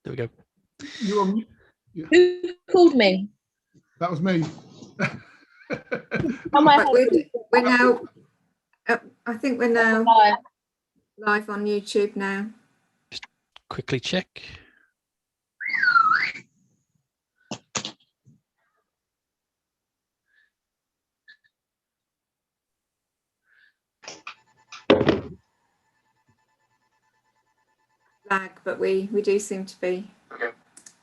There we go. You on mute? Yeah. Who called me? That was me. Am I We're now, I think we're now live? live on YouTube now. Quickly check. Lag, but we do seem to be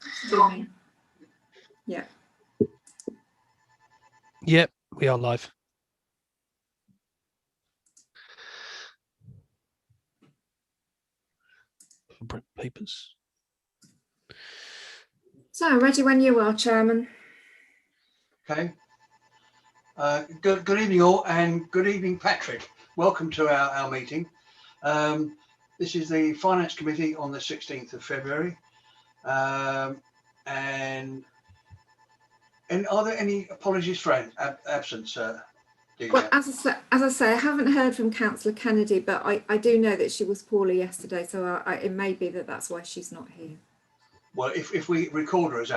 streaming. Yeah. Yep, we are live. Print papers. So ready when you are, Chairman. Okay. Good evening all, and good evening, Patrick. Welcome to our meeting. This is the Finance Committee on the 16th of February. And are there any apologies for absence, Delia? Well, as I say, I haven't heard from Councillor Kennedy, but I do know that she was poorly yesterday, so it may be that that's why she's not here. Well, if we record her as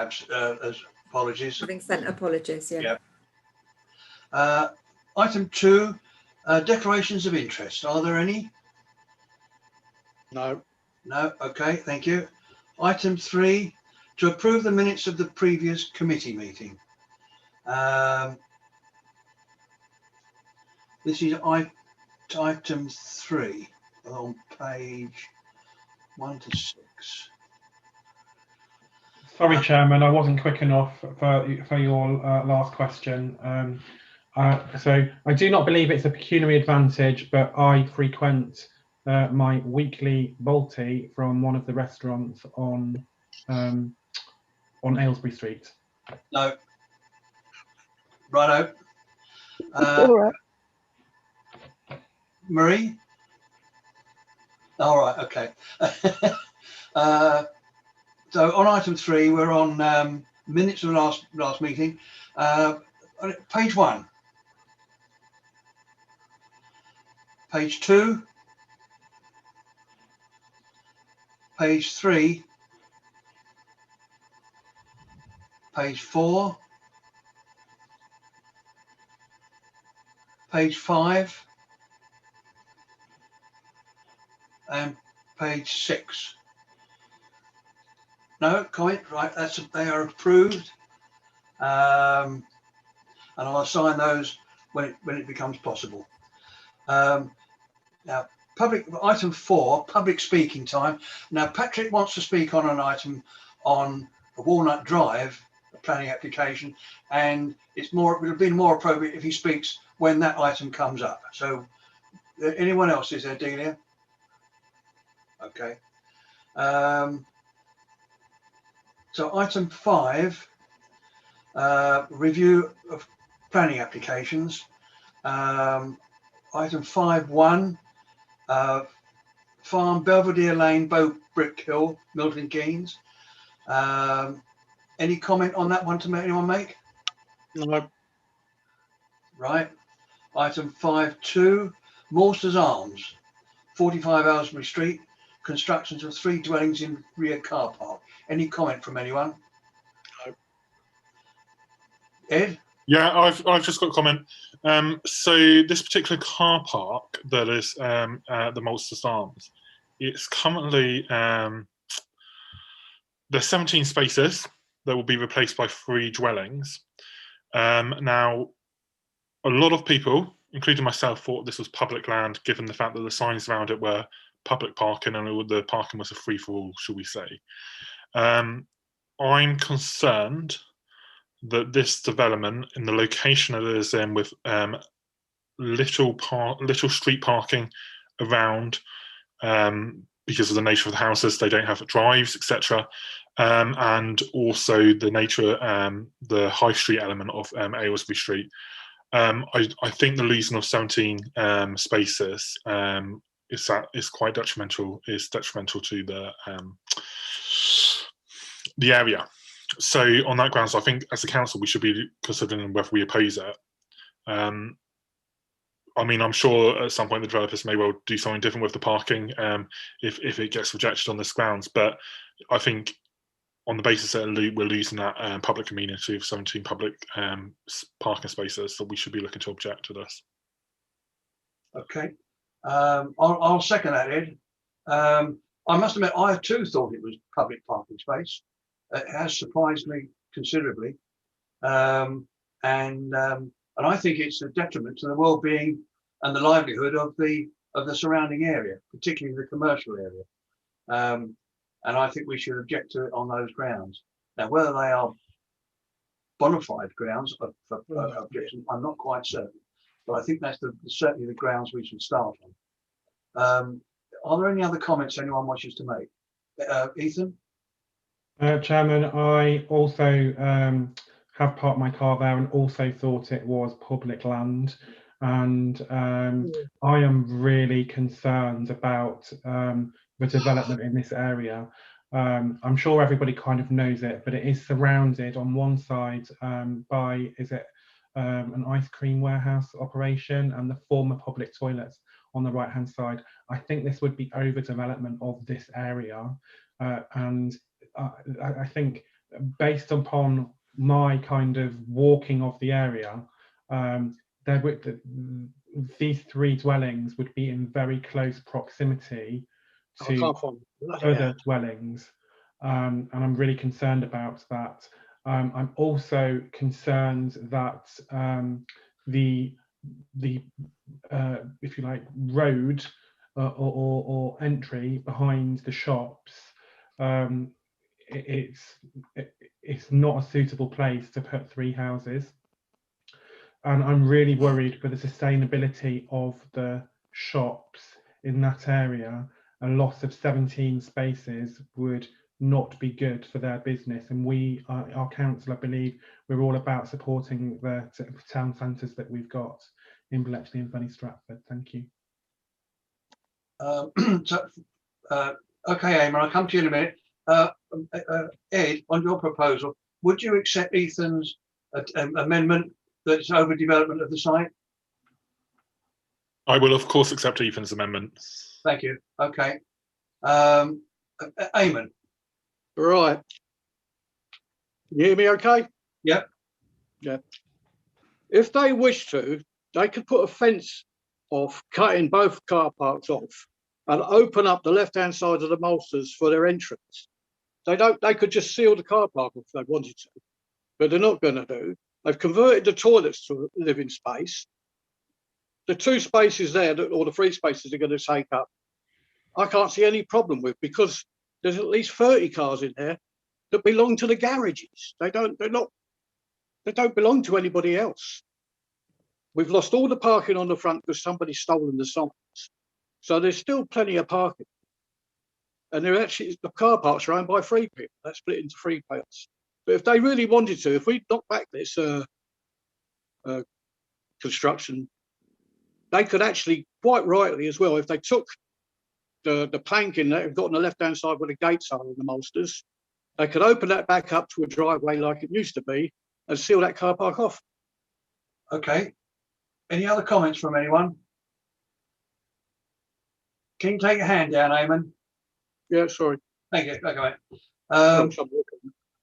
apologies. Having sent apologies, yeah. Item 2, declarations of interest. Are there any? No. No. Okay, thank you. Item 3, to approve the minutes of the previous committee meeting. This is item 3 on page 1 to 6. Sorry, Chairman, I wasn't quick enough for your last question. So I do not believe it's a pecuniary advantage, but I frequent my weekly Balti from one of the restaurants on Aylesbury Street. No. Righto. All right. Marie? All right, okay. So on item 3, we're on minutes of last meeting. Page 1. Page 2. Page 3. Page 4. Page 5. And page 6. No comment, right? They are approved, and I'll assign those when it becomes possible. Now, item 4, public speaking time. Now, Patrick wants to speak on an item on Walnut Drive, a planning application, and it'll be more appropriate if he speaks when that item comes up. So, anyone else? Is there, Delia? Okay. So item 5, review of planning applications. Item 5.1, Farm Belvedere Lane, Bow Brick Hill, Milton Keynes. Any comment on that one to anyone make? No. Right. Item 5.2, Morsters Arms, 45 Aylesbury Street, constructions of 3 dwellings in rear car park. Any comment from anyone? No. Ed? Yeah, I've just got a comment. So this particular car park that is the Maltsters Arms, it's currently there's 17 spaces that will be replaced by 3 dwellings. Now, a lot of people, including myself, thought this was public land, given the fact that the signs around it were public parking and the parking was a free-for-all, shall we say. I'm concerned that this development, in the location it is in, with little street parking around, because of the nature of the houses, they don't have drives, etc., and also the nature, the high street element of Aylesbury Street. I think the losing of 17 spaces is quite detrimental. Is detrimental to the area. So on that grounds, I think as a council we should be considering whether we oppose it. I mean, I'm sure at some point the developers may well do something different with the parking if it gets rejected on this grounds. But I think on the basis that we're losing that public amenity of 17 public parking spaces, so we should be looking to object to this. Okay. I'll second that, Ed. I must admit, I too thought it was public parking space. It has surprised me considerably. And I think it's a detriment to the well-being and the livelihood of the surrounding area, particularly the commercial area. And I think we should object to it on those grounds. Now, whether they are bona fide grounds for objection, I'm not quite certain. But I think that's certainly the grounds we should start on. Are there any other comments anyone wishes to make? Ethan? Chairman, I also have parked my car there and also thought it was public land. And I am really concerned about the development in this area. I'm sure everybody kind of knows it, but it is surrounded on one side by, an ice cream warehouse operation and the former public toilets on the right hand side. I think this would be overdevelopment of this area. And I think based upon my kind of walking of the area, these three dwellings would be in very close proximity to other dwellings, and I'm really concerned about that. I'm also concerned that the if you like road or entry behind the shops, it's not a suitable place to put three houses. And I'm really worried for the sustainability of the shops in that area. A loss of 17 spaces would not be good for their business. And we, our council, I believe, we're all about supporting the town centres that we've got in Bletchley and Bunny Stratford. Thank you. Okay, Eamon, I'll come to you in a minute. Ed, on your proposal, would you accept Ethan's amendment that's overdevelopment of the site? I will, of course, accept Ethan's amendment. Thank you. Okay. Eamon. Right. You hear me okay? Yep. Yeah. If they wish to, they could put a fence off, cutting both car parks off, and open up the left-hand side of the Maltsters for their entrance. They could just seal the car park if they wanted to, but they're not going to do. They've converted the toilets to a living space. The two spaces there, or the three spaces they're going to take up, I can't see any problem with, because there's at least 30 cars in there that belong to the garages. They don't belong to anybody else. We've lost all the parking on the front because somebody's stolen the signs. So there's still plenty of parking. And they're actually, the car parks are owned by three people. That's split into three parts. But if they really wanted to, if we knock back this construction, they could actually, quite rightly as well, if they took the planking that they've got on the left-hand side where the gates are in the Maltsters, they could open that back up to a driveway like it used to be and seal that car park off. Okay. Any other comments from anyone? Can you take your hand down, Eamon? Yeah, sorry. Thank you. Okay, mate.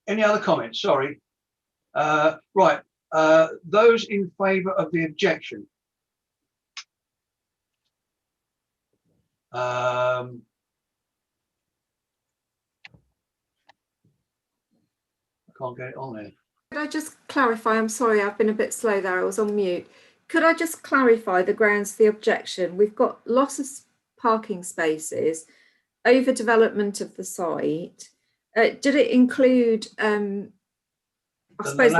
Any other comments? Sorry. Right. Those in favour of the objection. I can't get it on there. Could I just clarify? I'm sorry, I've been a bit slow there. I was on mute. Could I just clarify the grounds for the objection? We've got lots of parking spaces, overdevelopment of the site. Did it include, I suppose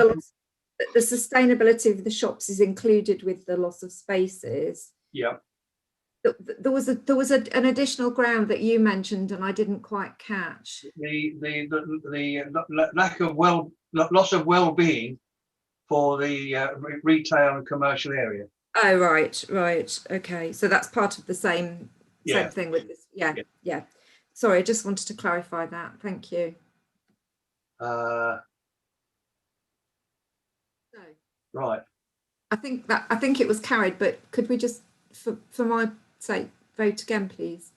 the sustainability of the shops is included with the loss of spaces? Yeah. There was an additional ground that you mentioned and I didn't quite catch. The lack of loss of well-being for the retail and commercial area. Oh, right. Okay. So that's part of the same thing with this. Yeah. Sorry, I just wanted to clarify that. Thank you. Right. I think it was carried, but could we just, for my sake, vote again, please?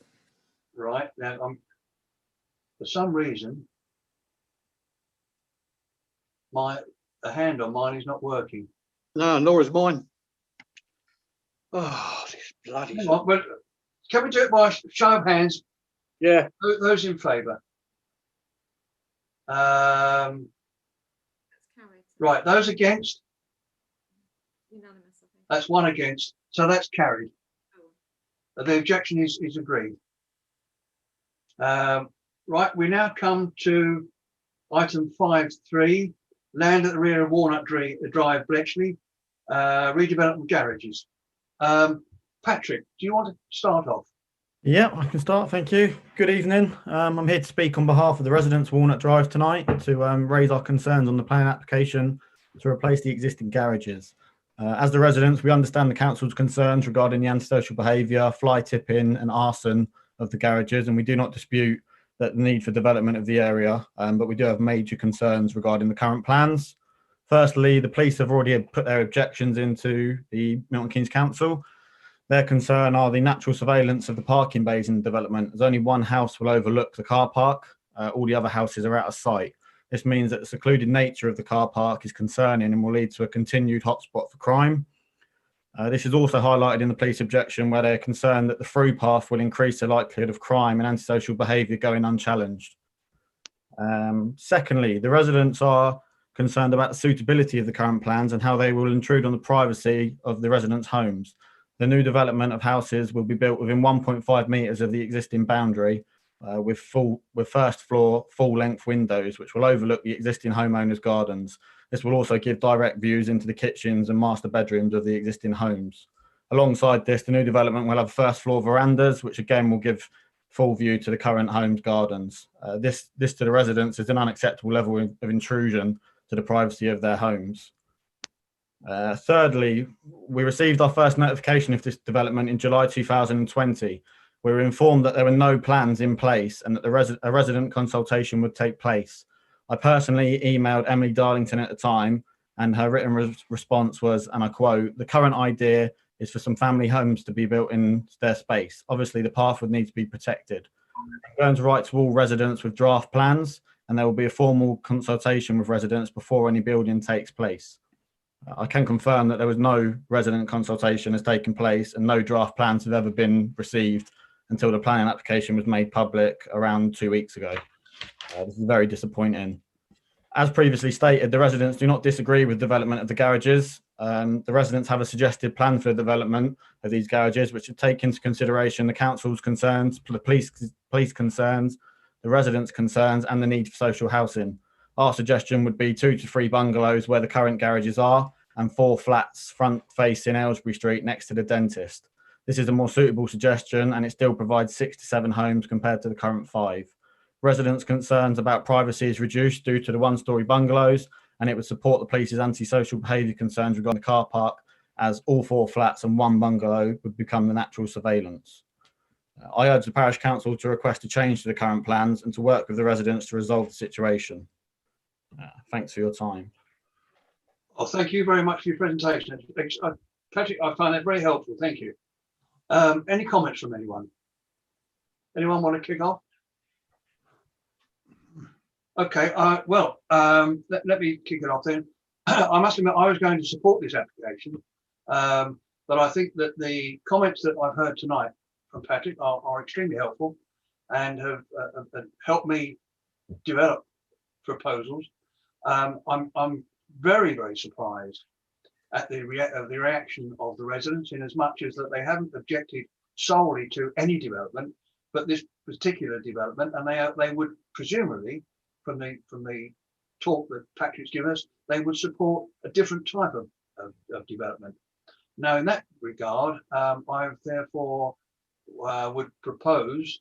Right. Now, for some reason, the hand on mine is not working. No, nor is mine. Oh, this bloody. Hang on, but can we do it by show of hands? Yeah, Those in favour? That's carried. Right, those against? Unanimous, I think. That's one against, so that's carried. Oh. The objection is agreed. Right, we now come to item 5.3, land at the rear of Walnut Drive, Bletchley, redevelopment garages. Patrick, do you want to start off? Yeah, I can start. Thank you. Good evening. I'm here to speak on behalf of the residents of Walnut Drive tonight to raise our concerns on the planning application to replace the existing garages. As the residents, we understand the council's concerns regarding the antisocial behaviour, fly tipping and arson of the garages, and we do not dispute that the need for development of the area, but we do have major concerns regarding the current plans. Firstly, the police have already put their objections into the Milton Keynes Council. Their concern are the natural surveillance of the parking bays in the development, as only one house will overlook the car park. All the other houses are out of sight. This means that the secluded nature of the car park is concerning and will lead to a continued hotspot for crime. This is also highlighted in the police objection, where they're concerned that the through path will increase the likelihood of crime and antisocial behaviour going unchallenged. Secondly, the residents are concerned about the suitability of the current plans and how they will intrude on the privacy of the residents' homes. The new development of houses will be built within 1.5 metres of the existing boundary, with first floor full length windows, which will overlook the existing homeowners' gardens. This will also give direct views into the kitchens and master bedrooms of the existing homes. Alongside this, the new development will have first floor verandas, which again will give full view to the current homes' gardens. This to the residents is an unacceptable level of intrusion to the privacy of their homes. Thirdly, we received our first notification of this development in July 2020. We were informed that there were no plans in place and that a resident consultation would take place. I personally emailed Emily Darlington at the time, and her written response was, and I quote, "The current idea is for some family homes to be built in their space. Obviously, the path would need to be protected. I'm going to write to all residents with draft plans, and there will be a formal consultation with residents before any building takes place." I can confirm that there was no resident consultation has taken place and no draft plans have ever been received until the planning application was made public around 2 weeks ago. This is very disappointing. As previously stated, the residents do not disagree with development of the garages. The residents have a suggested plan for the development of these garages, which should take into consideration the council's concerns, the police concerns, the residents' concerns, and the need for social housing. Our suggestion would be 2 to 3 bungalows where the current garages are, and 4 flats front facing Aylesbury Street next to the dentist. This is a more suitable suggestion, and it still provides 6 to 7 homes compared to the current 5. Residents' concerns about privacy is reduced due to the 1-storey bungalows, and it would support the police's antisocial behaviour concerns regarding the car park, as all 4 flats and 1 bungalow would become the natural surveillance. I urge the parish council to request a change to the current plans and to work with the residents to resolve the situation. Thanks for your time. Oh, thank you very much for your presentation. Patrick, I find that very helpful. Thank you. Any comments from anyone? Anyone want to kick off? Okay, let me kick it off then. I must admit, I was going to support this application, but I think that the comments that I've heard tonight from Patrick are extremely helpful and have helped me develop proposals. I'm very, very surprised at the reaction of the residents, in as much as that they haven't objected solely to any development, but this particular development, and they would presumably, from the talk that Patrick's given us, they would support a different type of development. Now, in that regard, I therefore would propose,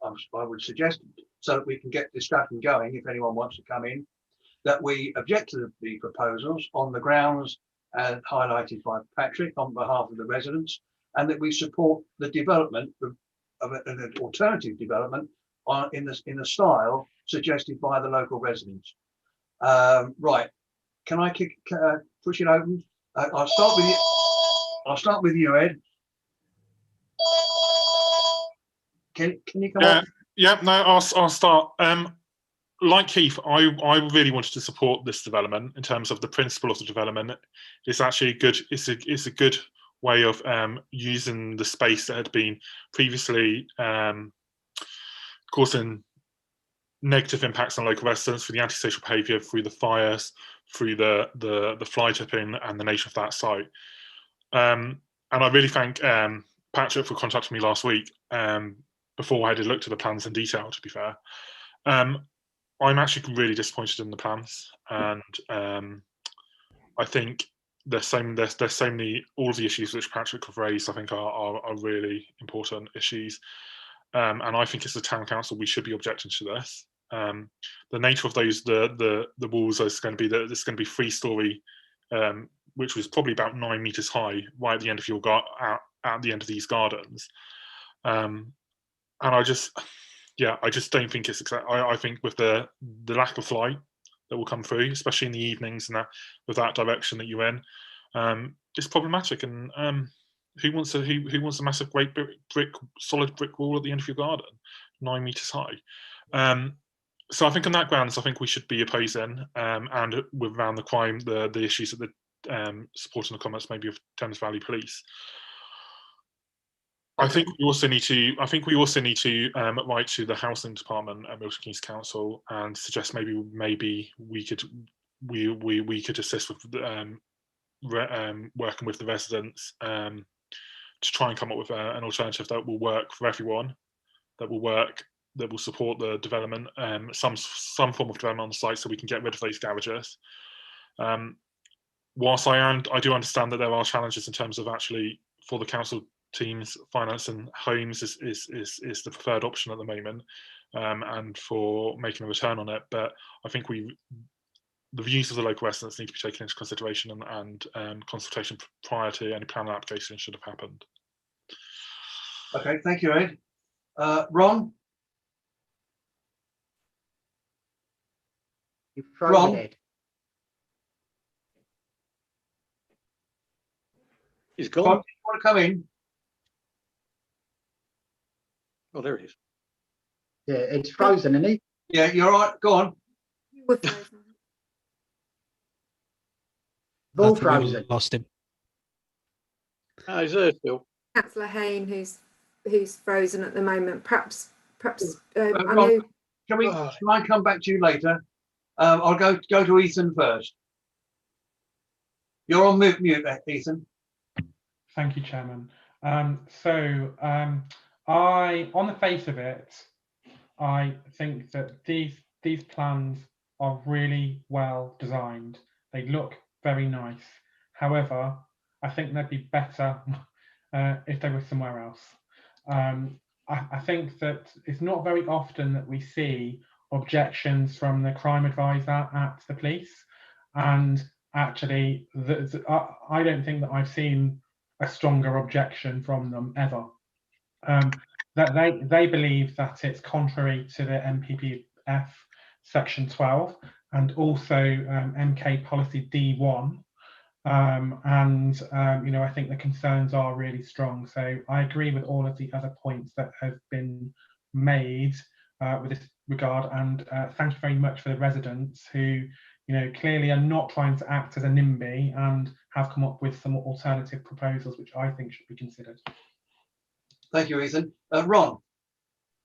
I would suggest, so that we can get discussion going, if anyone wants to come in, that we object to the proposals on the grounds highlighted by Patrick on behalf of the residents, and that we support the development of an alternative development in the style suggested by the local residents. Right, can I push it open? I'll start with you. I'll start with you, Ed. Can you come on? Yeah, no, I'll start. like Keith, I really wanted to support this development in terms of the principle of the development. It's actually good. It's a good way of using the space that had been previously causing negative impacts on local residents through the antisocial behaviour, through the fires, through the fly tipping and the nature of that site. And I really thank Patrick for contacting me last week before I had looked at the plans in detail, to be fair. I'm actually really disappointed in the plans, and I think there's so many, all of the issues which Patrick have raised, I think are really important issues. And I think as a town council, we should be objecting to this. The nature of those, the walls is going to be that it's going to be 3-story, which was probably about 9 meters high, right at the end of your at the end of these gardens. And I just don't think it's. I think with the lack of light that will come through, especially in the evenings and that with that direction that you're in, it's problematic. And who wants a massive great solid brick wall at the end of your garden, 9 meters high? So I think on that grounds, I think we should be opposing, and around the crime, the issues that the supporting the comments maybe of Thames Valley Police. I think we also need to write to the housing department at Milton Keynes Council and suggest maybe we could assist with working with the residents to try and come up with an alternative that will work for everyone, that will support the development, some form of development on the site, so we can get rid of those garages. Whilst I do understand that there are challenges in terms of actually for the council teams, financing homes is the preferred option at the moment, and for making a return on it. But I think the views of the local residents need to be taken into consideration, and consultation prior to any planning application should have happened. Okay, thank you, Ed. Ron? You Ron? Ed. He's Ron, gone. do you want to come in? Oh, there he is. Yeah, it's frozen, isn't he? Yeah, you're all right. Go on. You were frozen. All I think we frozen. lost him. Oh, he's there still. Councillor Hayne, who's frozen at the moment. Perhaps I Ron, know. Shall I come back to you later? I'll go to Ethan first. You're on mute, Ethan. Thank you, Chairman. On the face of it, I think that these plans are really well designed. They look very nice. However, I think they'd be better if they were somewhere else. I think that it's not very often that we see objections from the crime advisor at the police, and actually, I don't think that I've seen a stronger objection from them ever. That they believe that it's contrary to the MPPF section 12 and also MK policy D1. I think the concerns are really strong. So I agree with all of the other points that have been made with this regard, and thank you very much for the residents who, clearly are not trying to act as a NIMBY and have come up with some alternative proposals, which I think should be considered. Thank you, Ethan. Ron?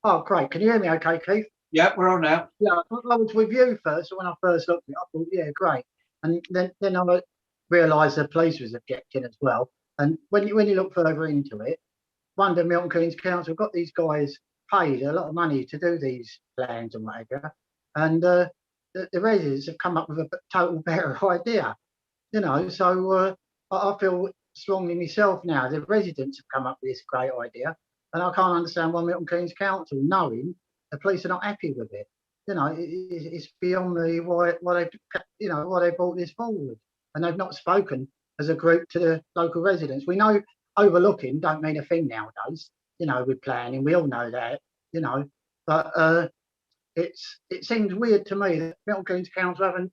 Oh, great. Can you hear me okay, Keith? Yeah, we're on now. Yeah, I was with you first. So when I first looked at it, I thought, yeah, great. And then I realised the police was objecting as well. And when you look further into it, Wonder Milton Keynes Council got these guys paid a lot of money to do these plans and whatever. And the residents have come up with a total better idea, So I feel strongly myself now. The residents have come up with this great idea, and I can't understand why Milton Keynes Council, knowing the police are not happy with it. It's beyond me why they brought this forward, and they've not spoken as a group to the local residents. We know overlooking don't mean a thing nowadays. With planning, we all know that. But it seems weird to me that Milton Keynes Council haven't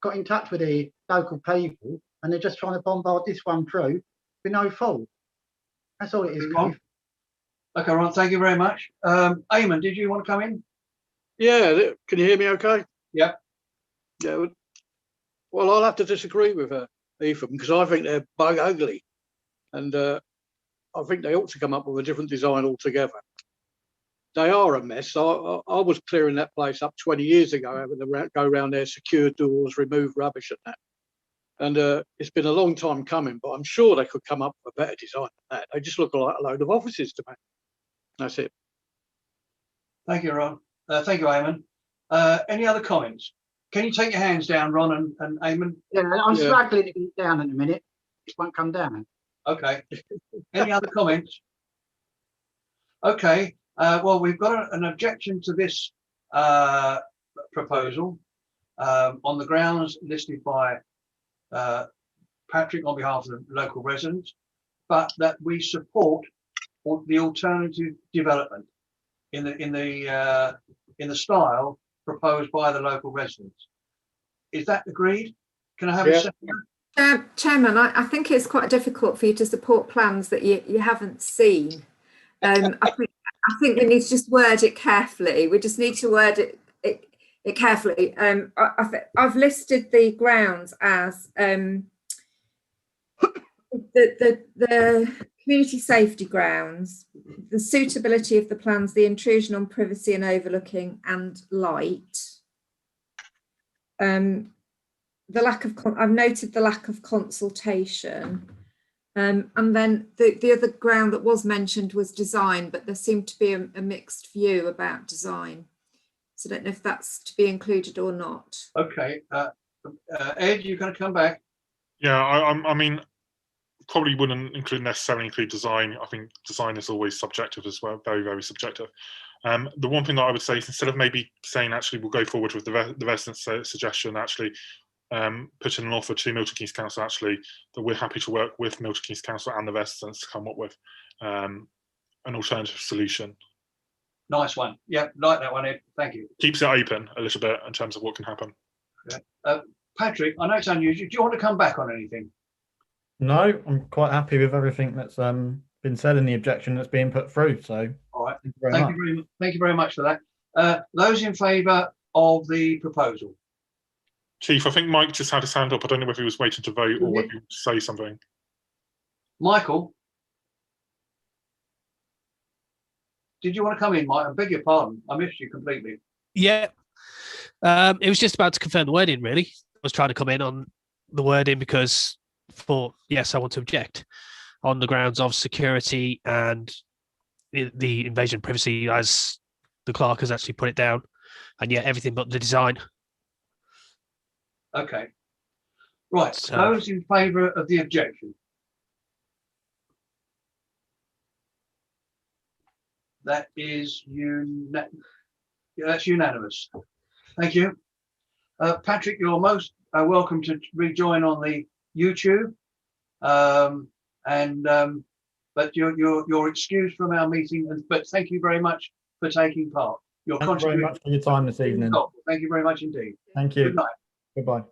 got in touch with the local people, and they're just trying to bombard this one through with no fault. That's all it is. Okay, Ron, thank you very much. Eamon, did you want to come in? Yeah, can you hear me okay? Yeah. Yeah. Well, I'll have to disagree with Ethan, because I think they're bug ugly. And I think they ought to come up with a different design altogether. They are a mess. I was clearing that place up 20 years ago, having to go around there, secure doors, remove rubbish and that. And it's been a long time coming, but I'm sure they could come up with a better design than that. They just look like a load of offices to me. That's it. Thank you, Ron. Thank you, Eamon. Any other comments? Can you take your hands down, Ron and Eamon? Yeah, I'm Yeah. struggling to get it down in a minute. It won't come down. Okay. Any other comments? Okay. Well, we've got an objection to this proposal on the grounds listed by Patrick on behalf of the local residents, but that we support the alternative development in the style proposed by the local residents. Is that agreed? Can I have a second? Chairman, I think it's quite difficult for you to support plans that you haven't seen. I think we need to just word it carefully. We just need to word it carefully. I've listed the grounds as the community safety grounds, the suitability of the plans, the intrusion on privacy and overlooking and light. The lack of, I've noted the lack of consultation. And then the other ground that was mentioned was design, but there seemed to be a mixed view about design. So I don't know if that's to be included or not. Okay. Ed, you're going to come back? Yeah, I mean, probably wouldn't necessarily include design. I think design is always subjective as well, very, very subjective. The one thing that I would say is, instead of maybe saying actually we'll go forward with the residents' suggestion, actually put in an offer to Milton Keynes Council actually that we're happy to work with Milton Keynes Council and the residents to come up with an alternative solution. Nice one. Yeah, like that one, Ed. Thank you. Keeps it open a little bit in terms of what can happen. Okay. Patrick, I know it's unusual. Do you want to come back on anything? No, I'm quite happy with everything that's been said in the objection that's being put through. So, all right. thank you very much. Thank you very much for that. Those in favour of the proposal? Chief, I think Mike just had his hand up. I don't know if he was waiting to vote or whether he would say something. Michael? Did you want to come in, Mike? I beg your pardon. I missed you completely. Yeah. It was just about to confirm the wording, really. I was trying to come in on the wording because yes, I want to object on the grounds of security and the invasion of privacy, as the clerk has actually put it down, and yet everything but the design. Okay. Right. So, those in favour of the objection? That is that's unanimous. Thank you. Patrick, you're most welcome to rejoin on the YouTube. But you're excused from our meeting, but thank you very much for taking part. Thank you very much for your time this evening. Thank you very much indeed. Thank you. Good night. Goodbye.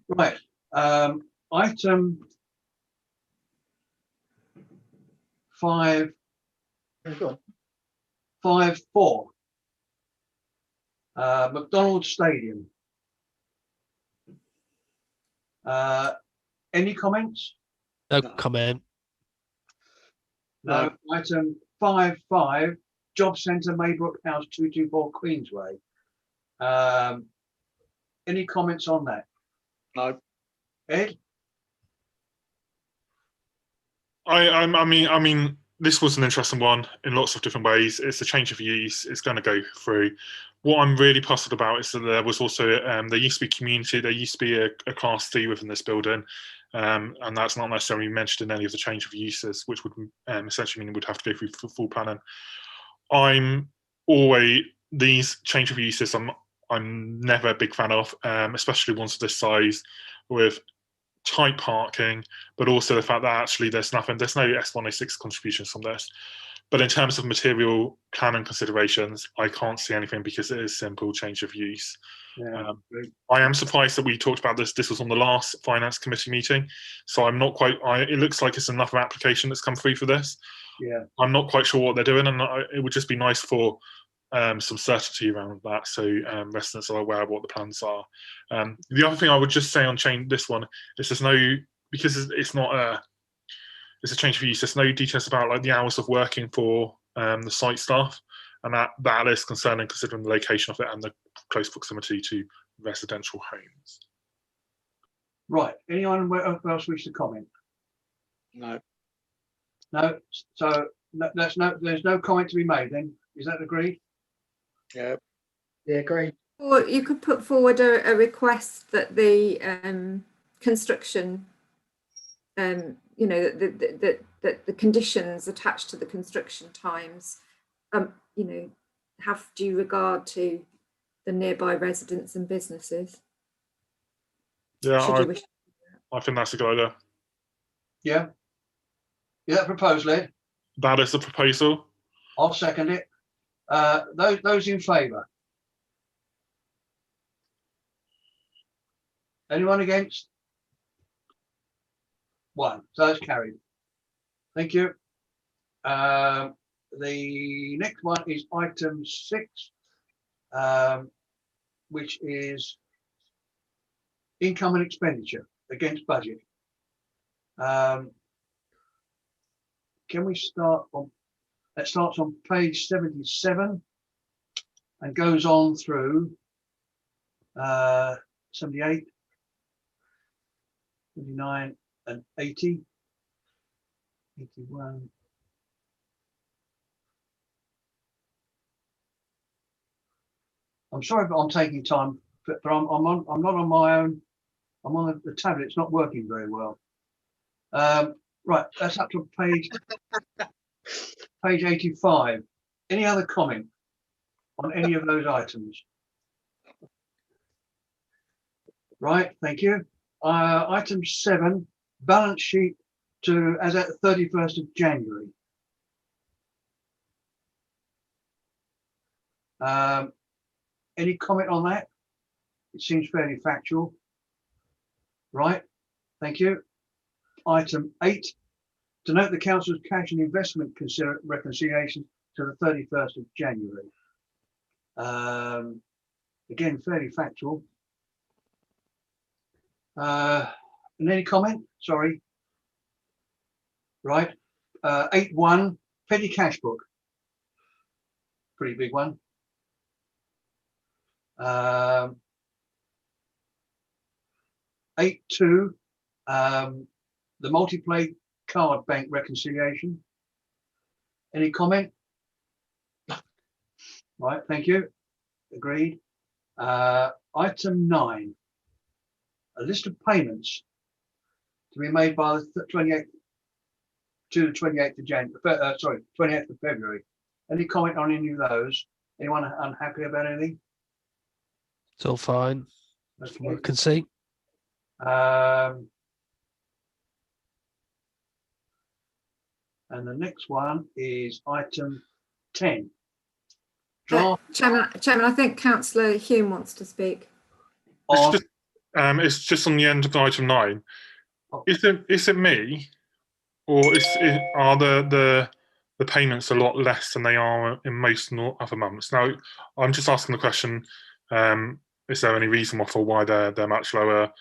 Right. Item 5.4. McDonald's Stadium. Any comments? no comment. No. Item 5.5, Job Centre, Maybrook House, 224 Queensway. Any comments on that? No. Ed? I mean, this was an interesting one in lots of different ways. It's a change of use. It's going to go through. What I'm really puzzled about is that there was also there used to be community. There used to be a Class D within this building, and that's not necessarily mentioned in any of the change of uses, which would essentially mean we'd have to go through full planning. These change of uses. I'm never a big fan of, especially ones of this size with tight parking, but also the fact that actually there's no S106 contributions from this. But in terms of material planning considerations, I can't see anything because it is simple change of use. Yeah. I am surprised that we talked about this. This was on the last Finance Committee meeting, so I'm not quite. It looks like it's another application that's come through for this. Yeah. I'm not quite sure what they're doing, and it would just be nice for some certainty around that, so residents are aware of what the plans are. The other thing I would just say on this one is there's no, because it's not it's a change for use. There's no details about like the hours of working for the site staff, and that is concerning considering the location of it and the close proximity to residential homes. Right. Anyone else wish to comment? No. No. So there's no comment to be made. Then is that agreed? Yeah. Yeah, great. Or you could put forward a request that the construction, you know, that the conditions attached to the construction times, you know, have due regard to the nearby residents and businesses. Yeah, I think that's a good idea. Yeah. Is that proposed, Ed? That is the proposal. I'll second it. Those in favour? Anyone against? One. So that's carried. Thank you. The next one is item 6, which is income and expenditure against budget. Can we start on, that starts on page 77 and goes on through 78, 79 and 80, 81. I'm sorry if I'm taking time, but I'm not on my own. I'm on the tablet. It's not working very well. Right, that's up to page 85. Any other comment on any of those items? Right, thank you. Item 7, balance sheet to as at the 31st of January. Any comment on that? It seems fairly factual. Right, thank you. Item 8, to note the council's cash and investment reconciliation to the 31st of January. Again, fairly factual. And any comment? Sorry. Right. 8.1, petty cash book. Pretty big one. 8.2, the multi-play card bank reconciliation. Any comment? Right, thank you. Agreed. Item 9, a list of payments to be made by the 28th to the 28th of January. Sorry, 28th of February. Any comment on any of those? Anyone unhappy about anything? It's all fine, Okay. from what I can see. And the next one is item 10. Chairman, I think Councillor Hume wants to speak. It's just on the end of item 9. Is it me, or are the payments a lot less than they are in most other months? Now, I'm just asking the question: is there any reason for why they're much lower?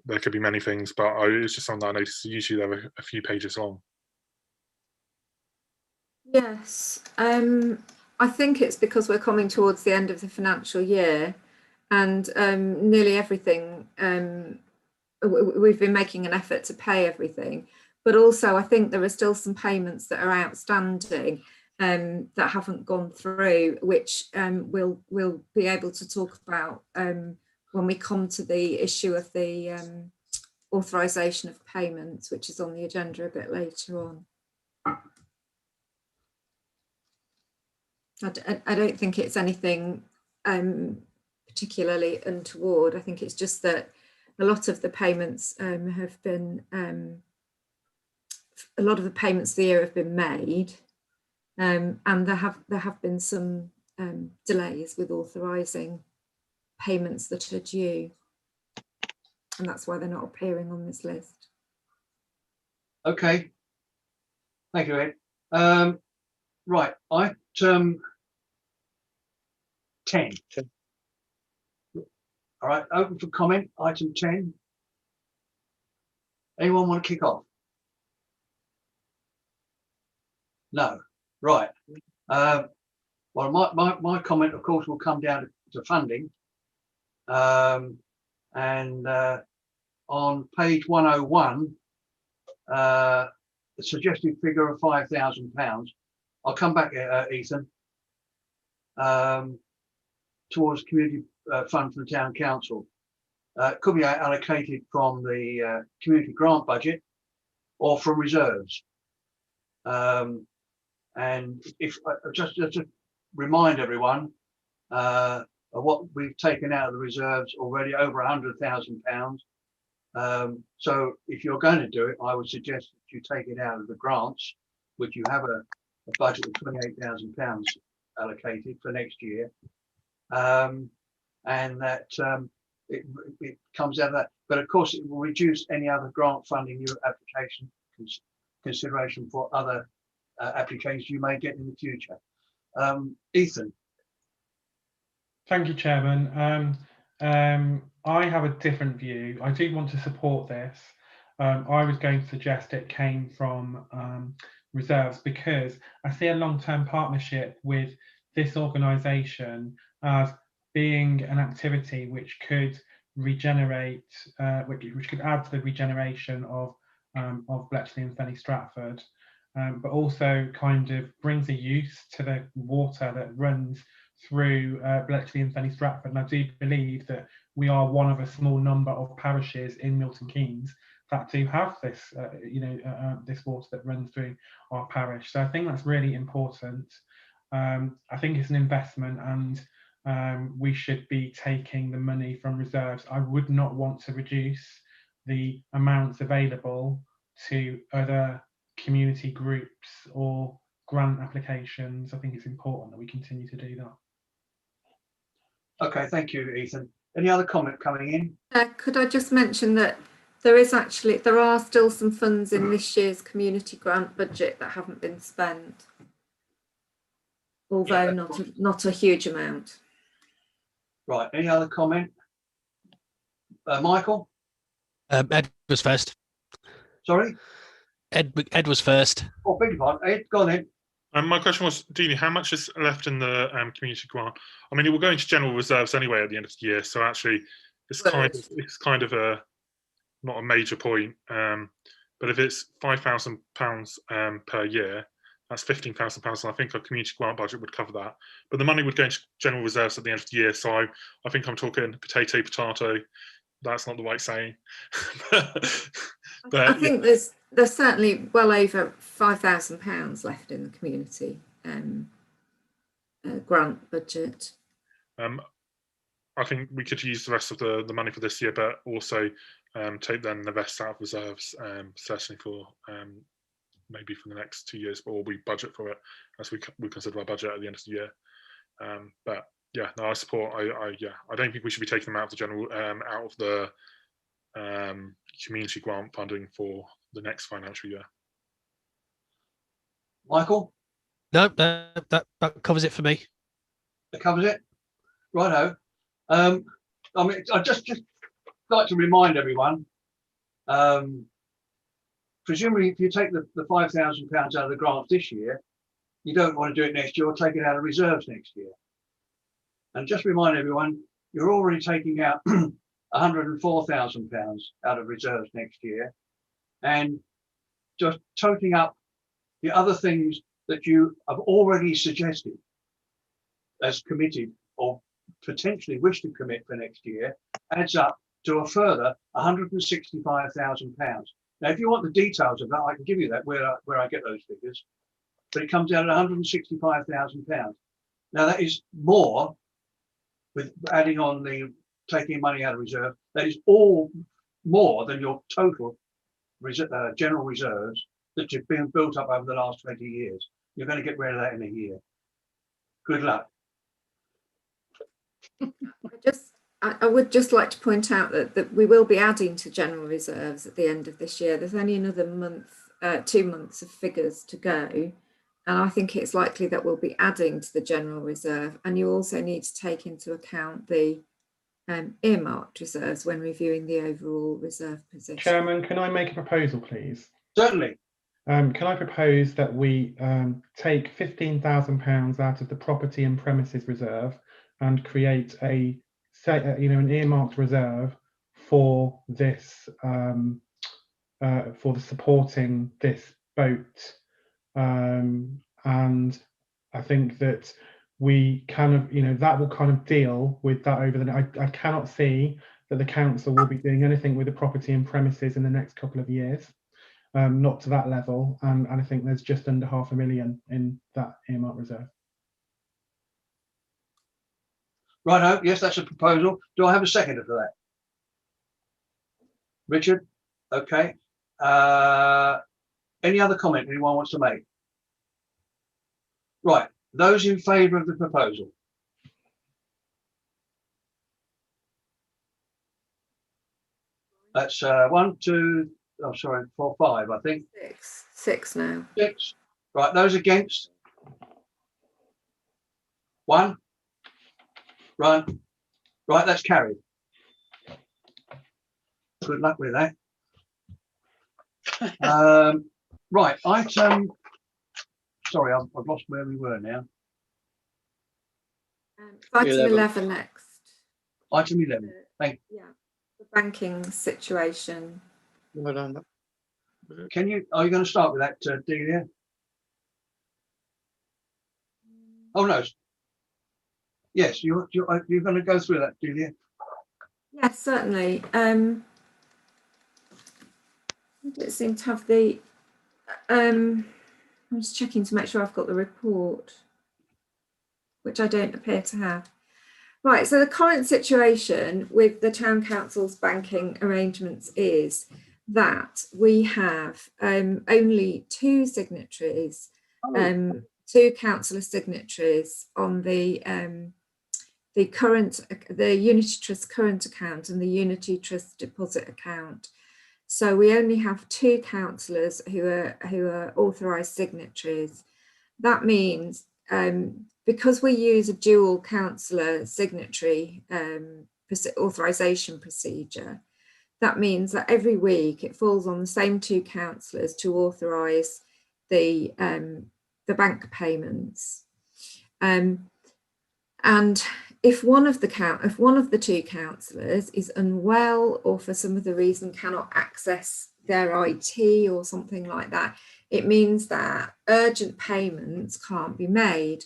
There could be many things, but it's just something that I noticed. Usually they're a few pages long. Yes, I think it's because we're coming towards the end of the financial year, and nearly everything, we've been making an effort to pay everything, but also I think there are still some payments that are outstanding that haven't gone through, which we'll be able to talk about when we come to the issue of the authorisation of payments, which is on the agenda a bit later on. I don't think it's anything particularly untoward. I think it's just that a lot of the payments have been, a lot of the payments of the year have been made, and there have been some delays with authorising payments that are due, and that's why they're not appearing on this list. Okay. Thank you, Ed. Right, item 10. All right, open for comment, item 10. Anyone want to kick off? No, right. Well, my comment, of course, will come down to funding. On page 101, the suggested figure of £5,000. I'll come back, Ethan, towards community fund for the town council. Could be allocated from the community grant budget or from reserves. And if just to remind everyone of what we've taken out of the reserves already, over £100,000. So if you're going to do it, I would suggest that you take it out of the grants, which you have a budget of £28,000 allocated for next year, and that it comes out of that. But of course, it will reduce any other grant funding your application consideration for other applications you may get in the future. Ethan. Thank you, Chairman. I have a different view. I do want to support this. I was going to suggest it came from reserves because I see a long-term partnership with this organisation as being an activity which could regenerate, which could add to the regeneration of Bletchley and Fenny Stratford, but also kind of brings a use to the water that runs through Bletchley and Fenny Stratford. And I do believe that we are one of a small number of parishes in Milton Keynes that do have this, this water that runs through our parish. So I think that's really important. I think it's an investment, and we should be taking the money from reserves. I would not want to reduce the amounts available to other community groups or grant applications. I think it's important that we continue to do that. Okay, thank you, Ethan. Any other comment coming in? Could I just mention that there are still some funds in this year's community grant budget that haven't been spent, although not a huge amount. Right, any other comment? Michael? Ed was first. Sorry? Ed was first. Oh, beg your pardon. Ed, go on then. My question was, Deanie, how much is left in the community grant? I mean, it will go into general reserves anyway at the end of the year, so actually, it's kind of a not a major point. But if it's £5,000 per year, that's £15,000, and I think our community grant budget would cover that. But the money would go into general reserves at the end of the year, so I think I'm talking potato. That's not the right saying. But I think there's certainly well over £5,000 left in the community grant budget. I think we could use the rest of the money for this year, but also take then the rest out of reserves, certainly for maybe for the next 2 years, or we budget for it as we consider our budget at the end of the year. But yeah, no, I support. I don't think we should be taking them out of the general, out of the community grant funding for the next financial year. Michael? No, that covers it for me. That covers it? Righto. I mean, I just like to remind everyone, presumably if you take the £5,000 out of the grant this year, you don't want to do it next year or take it out of reserves next year. And just remind everyone, you're already taking out £104,000 out of reserves next year, and just toting up the other things that you have already suggested as committed or potentially wish to commit for next year, adds up to a further £165,000. Now, if you want the details of that, I can give you that where I get those figures, but it comes out at £165,000. Now, that is more, with adding on the taking money out of reserve, that is all more than your total general reserves that have been built up over the last 20 years. You're going to get rid of that in a year. Good luck. I would just like to point out that we will be adding to general reserves at the end of this year. There's only another month, 2 months of figures to go. And I think it's likely that we'll be adding to the general reserve. And you also need to take into account the earmarked reserves when reviewing the overall reserve position. Chairman, can I make a proposal, please? Certainly. Can I propose that we take £15,000 out of the property and premises reserve and create an earmarked reserve for this, for the supporting this boat, and I think that we kind of, that will kind of deal with that over the. I cannot see that the council will be doing anything with the property and premises in the next couple of years. Not to that level, and I think there's just under £500,000 in that earmark reserve. Righto, yes, that's a proposal. Do I have a seconder for that? Richard? Okay. Any other comment anyone wants to make? Right, those in favour of the proposal? That's 1, 2, oh sorry, 4, 5, I think. Six now. 6. Right, those against? 1. Right, that's carried. Good luck with that. Right, item. Sorry, I've lost where we were now. Item 11 next. Item 11. Thank you. Yeah, the banking situation. Can you? Are you going to start with that, Delia? Oh no. Yes, you're going to go through that, Delia. Yes, certainly. I don't seem to have the. I'm just checking to make sure I've got the report, which I don't appear to have. Right, so the current situation with the Town Council's banking arrangements is that we have only 2 signatories, 2 councillor signatories on the Unity Trust current account and the Unity Trust deposit account. So we only have 2 councillors who are authorised signatories. That means because we use a dual councillor signatory authorisation procedure, that means that every week it falls on the same 2 councillors to authorise the bank payments. And if one of the 2 councillors is unwell or for some other reason cannot access their IT or something like that, it means that urgent payments can't be made.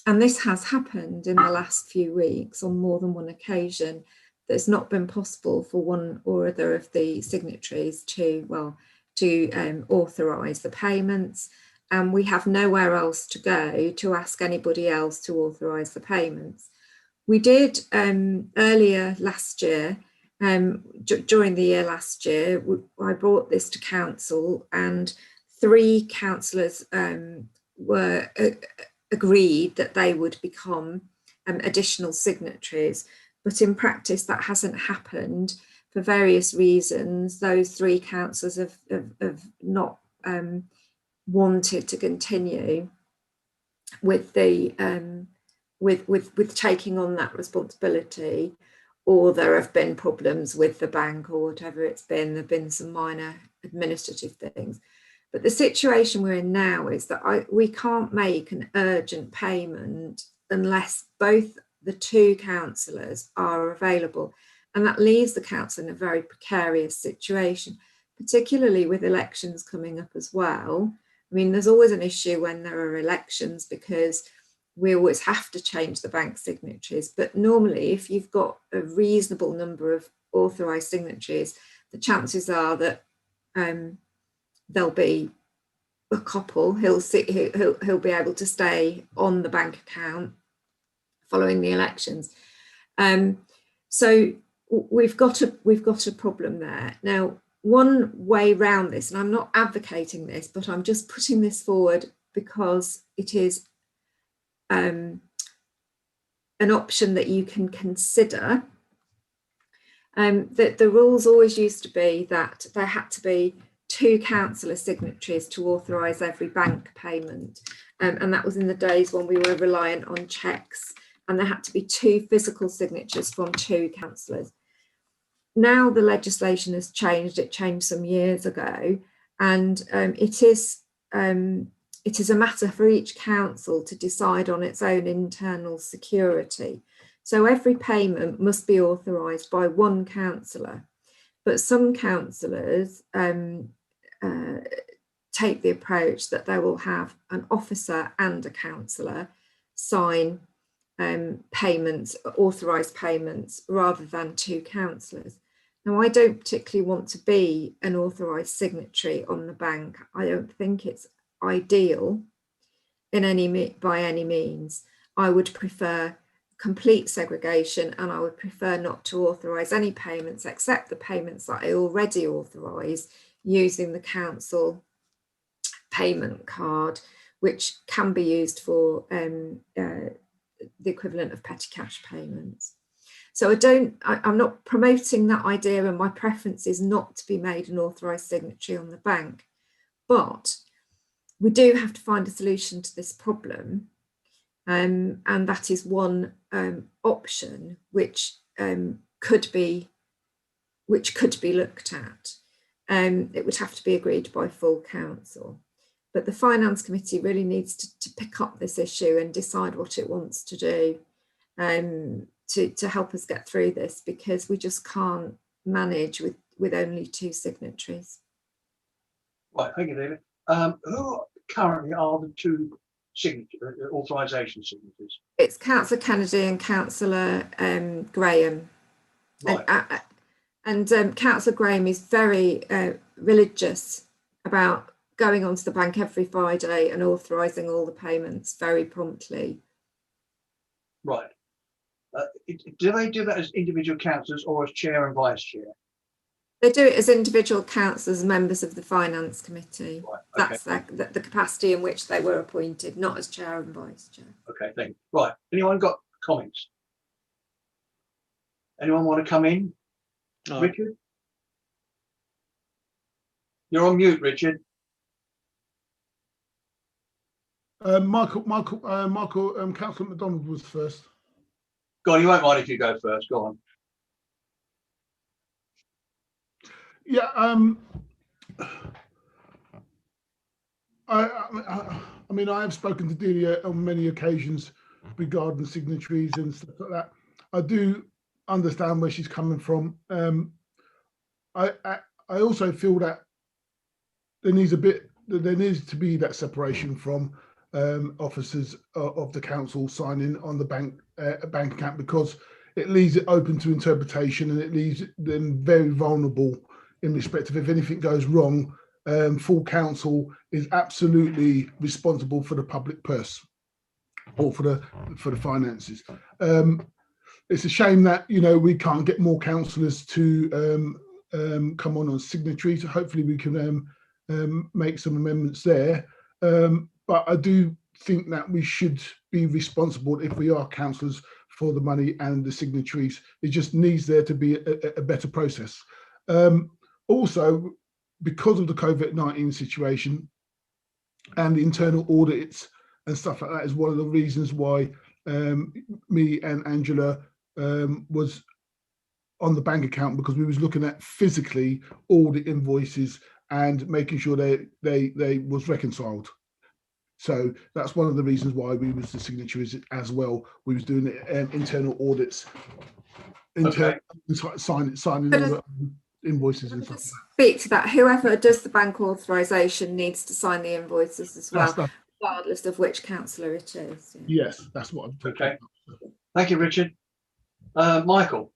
And this has happened in the last few weeks on more than one occasion. It's not been possible for one or other of the signatories to authorise the payments. And we have nowhere else to go to ask anybody else to authorise the payments. We did earlier last year, during the year last year, I brought this to council and 3 councillors were agreed that they would become additional signatories. But in practice, that hasn't happened for various reasons. Those 3 councillors have not wanted to continue with the with taking on that responsibility, or there have been problems with the bank or whatever it's been. There have been some minor administrative things. But the situation we're in now is that we can't make an urgent payment unless both the 2 councillors are available. And that leaves the council in a very precarious situation, particularly with elections coming up as well. I mean, there's always an issue when there are elections because we always have to change the bank signatories. But normally, if you've got a reasonable number of authorised signatories, the chances are that there'll be a couple who'll be able to stay on the bank account following the elections. So we've got a problem there. Now, one way round this, and I'm not advocating this, but I'm just putting this forward because it is an option that you can consider. That the rules always used to be that there had to be 2 councillor signatories to authorise every bank payment. And that was in the days when we were reliant on cheques and there had to be 2 physical signatures from 2 councillors. Now the legislation has changed. It changed some years ago, and it is a matter for each council to decide on its own internal security. So every payment must be authorised by 1 councillor, but some councillors take the approach that they will have an officer and a councillor sign payments, authorised payments, rather than 2 councillors. Now, I don't particularly want to be an authorised signatory on the bank. I don't think it's ideal by any means. I would prefer complete segregation, and I would prefer not to authorise any payments except the payments that I already authorise using the council payment card, which can be used for the equivalent of petty cash payments. So I'm not promoting that idea, and my preference is not to be made an authorised signatory on the bank. But we do have to find a solution to this problem. And that is one option which could be looked at. It would have to be agreed by full council. But the Finance Committee really needs to pick up this issue and decide what it wants to do to help us get through this, because we just can't manage with only 2 signatories. Right, thank you, David. Who currently are the 2 authorisation signatures? It's Councillor Kennedy and Councillor Graham. Right. And Councillor Graham is very religious about going onto the bank every Friday and authorising all the payments very promptly. Right. Do they do that as individual councillors or as chair and vice chair? They do it as individual councillors, members of the Finance Committee. Right, okay. That's the capacity in which they were appointed, not as chair and vice chair. Okay, thank you. Right, anyone got comments? Anyone want to come in? No. Richard? You're on mute, Richard. Michael, Councillor McDonald was first. Go on, you won't mind if you go first. Go on. Yeah, I mean, I have spoken to Delia on many occasions regarding signatories and stuff like that. I do understand where she's coming from. I also feel that there needs to be that separation from officers of the council signing on the bank account, because it leaves it open to interpretation, and it leaves them very vulnerable in respect of if anything goes wrong. Full council is absolutely responsible for the public purse or for the finances. It's a shame that we can't get more councillors to come on signatories. Hopefully we can make some amendments there. But I do think that we should be responsible, if we are councillors, for the money and the signatories. It just needs there to be a better process. Also, because of the COVID-19 situation and the internal audits and stuff like that, is one of the reasons why me and Angela was on the bank account, because we was looking at physically all the invoices and making sure they was reconciled. So that's one of the reasons why we was the signatories as well. We was doing internal audits, signing all the invoices and stuff. Speak to that. Whoever does the bank authorisation needs to sign the invoices as well, regardless of which councillor it is. Yeah. Yes, that's what I'm talking about. Thank you, Richard. Michael.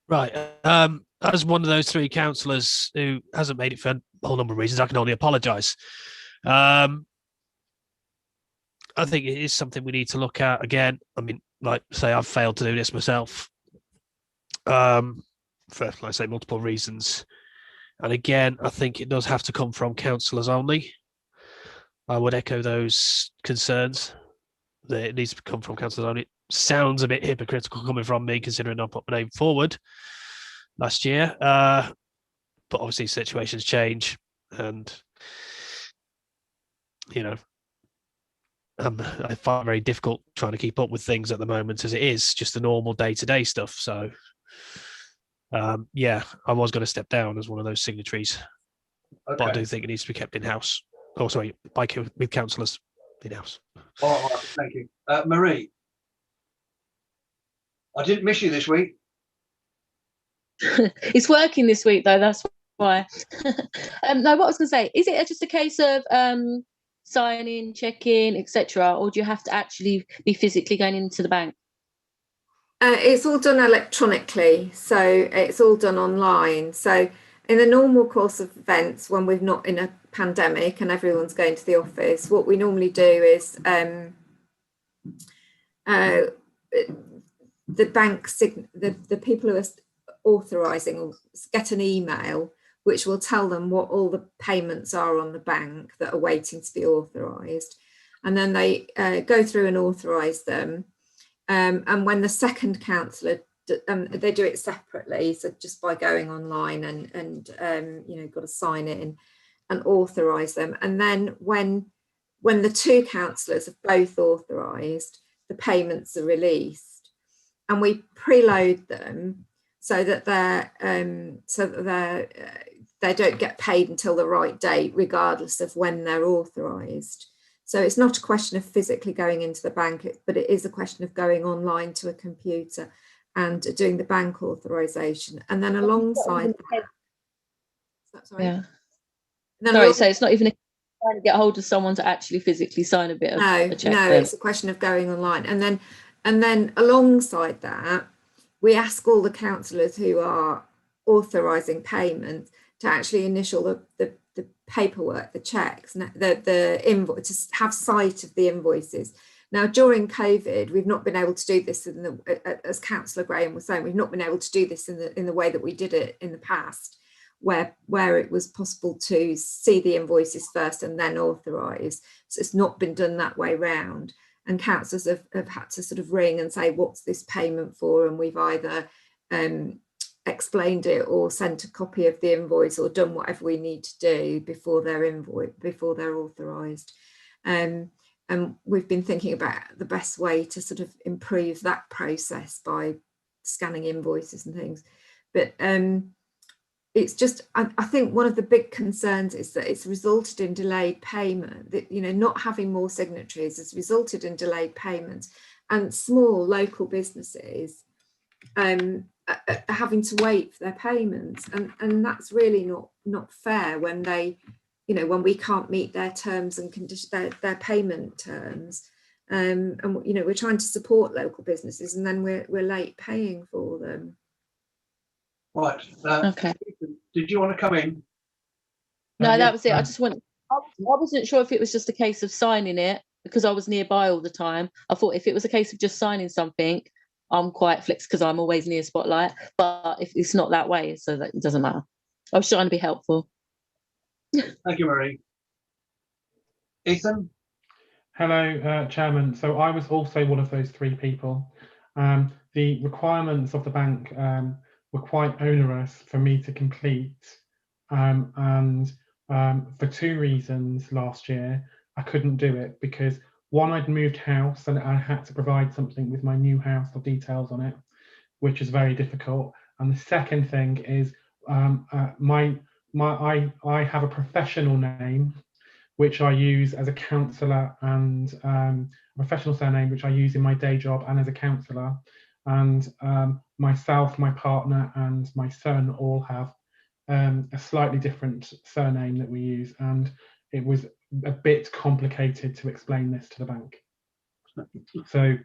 Right. As one of those 3 councillors who hasn't made it for a whole number of reasons, I can only apologise. I think it is something we need to look at again. I mean, like I say, I've failed to do this myself for, like I say, multiple reasons. And again, I think it does have to come from councillors only. I would echo those concerns that it needs to come from councillors only. It sounds a bit hypocritical coming from me, considering I put my name forward last year. But obviously situations change, and I find it very difficult trying to keep up with things at the moment as it is just the normal day-to-day stuff. So, yeah, I was going to step down as one of those signatories, but I Okay. do think it needs to be kept in-house. Oh, sorry, with councillors in-house. All right. Thank you. Marie, I didn't miss you this week. It's working this week though, that's why. No, what I was going to say, is it just a case of signing, checking, etc., or do you have to actually be physically going into the bank? It's all done electronically, so it's all done online. So in the normal course of events, when we're not in a pandemic and everyone's going to the office, what we normally do is the people who are authorising get an email which will tell them what all the payments are on the bank that are waiting to be authorised, and then they go through and authorise them. And when the second councillor, they do it separately, so just by going online and you know, got to sign in and authorise them. And then when the two councillors have both authorised, the payments are released, and we preload them so that they don't get paid until the right date, regardless of when they're authorised. So it's not a question of physically going into the bank, but it is a question of going online to a computer and doing the bank authorisation. And then alongside that, sorry. Yeah. Then Sorry, so it's not even trying to get hold of someone to actually physically sign a bit of a check. No, it's a question of going online. And then alongside that, we ask all the councillors who are authorising payments to actually initial the paperwork, the checks, the invoice, to have sight of the invoices. Now, during COVID, we've not been able to do this as Councillor Graham was saying, we've not been able to do this in the way that we did it in the past, where it was possible to see the invoices first and then authorise. So it's not been done that way round. And councillors have had to sort of ring and say, what's this payment for? And we've either explained it or sent a copy of the invoice or done whatever we need to do before they're authorised. And we've been thinking about the best way to sort of improve that process by scanning invoices and things. But it's just, I think one of the big concerns is that it's resulted in delayed payment, that, you know, not having more signatories has resulted in delayed payments, and small local businesses having to wait for their payments, and that's really not fair when they, you know, when we can't meet their terms and conditions, their payment terms, and you know, we're trying to support local businesses and then we're late paying for them. Right. Okay. Did you want to come in? No, that was it. I just I wasn't sure if it was just a case of signing it because I was nearby all the time. I thought if it was a case of just signing something, I'm quite flexible because I'm always near Spotlight. But if it's not that way, so that it doesn't matter. I was trying to be helpful. Thank you, Marie. Ethan? Hello, Chairman. So I was also one of those three people. The requirements of the bank were quite onerous for me to complete, and for two reasons last year I couldn't do it, because one, I'd moved house and I had to provide something with my new house or details on it, which is very difficult. And the second thing is I have a professional name which I use as a counsellor, and a professional surname which I use in my day job and as a counsellor. And myself, my partner and my son all have a slightly different surname that we use, and it was a bit complicated to explain this to the bank. So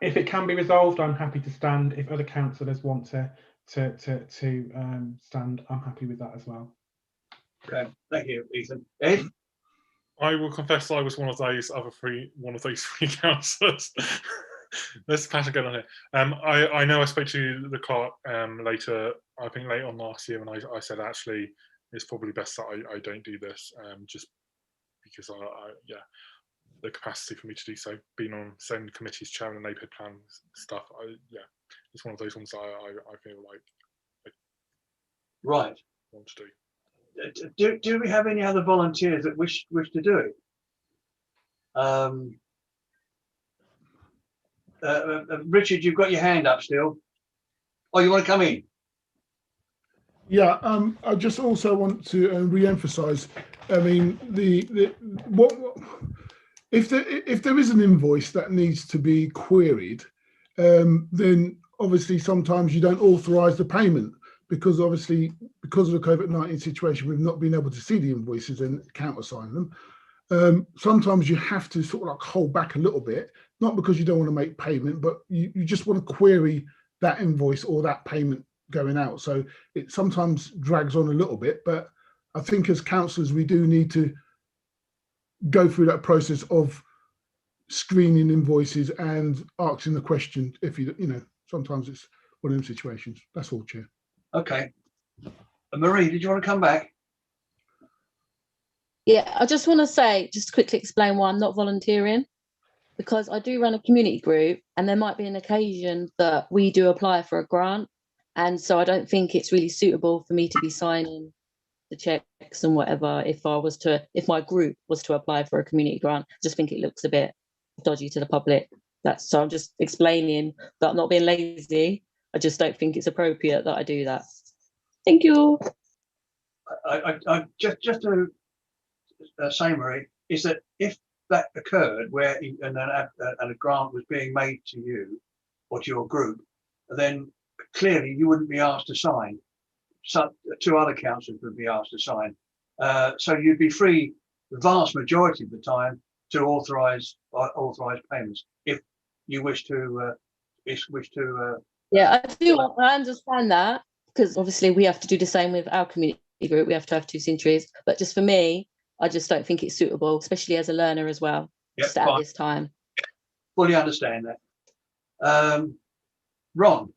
if it can be resolved, I'm happy to stand. If other councillors want to stand, I'm happy with that as well. Okay, thank you, Ethan. Ed? I will confess I was one of those three councillors. Let's pass again on here. I know I spoke to the clerk later, I think late on last year, and I said actually it's probably best that I don't do this, just because yeah, the capacity for me to do so, being on so many committees, chairing the neighbourhood plan stuff. Yeah, it's one of those ones that I feel like I want to do. Do we have any other volunteers that wish to do it? Richard, you've got your hand up still. Oh, you want to come in? Yeah, I just also want to re-emphasise. I mean, if there is an invoice that needs to be queried, then obviously sometimes you don't authorise the payment because obviously because of the COVID-19 situation, we've not been able to see the invoices and countersign them. Sometimes you have to sort of like hold back a little bit, not because you don't want to make payment, but you just want to query that invoice or that payment going out. So it sometimes drags on a little bit, but I think as councillors, we do need to go through that process of screening invoices and asking the question if you know, sometimes it's one of them situations. That's all, Chair. Okay. Marie, did you want to come back? Yeah, I just want to say, just quickly explain why I'm not volunteering, because I do run a community group and there might be an occasion that we do apply for a grant. And so I don't think it's really suitable for me to be signing the checks and whatever if my group was to apply for a community grant. I just think it looks a bit dodgy to the public. So I'm just explaining that I'm not being lazy. I just don't think it's appropriate that I do that. Thank you. I just to say, Marie, is that if that occurred where and a grant was being made to you or to your group, then clearly you wouldn't be asked to sign. So 2 other councillors would be asked to sign. So you'd be free the vast majority of the time to authorise payments if you wish to. Yeah, I do. I understand that, because obviously we have to do the same with our community group. We have to have 2 signatories. But just for me, I just don't think it's suitable, especially as a learner as well. Yep, just at this time. Fully understand that. Ron.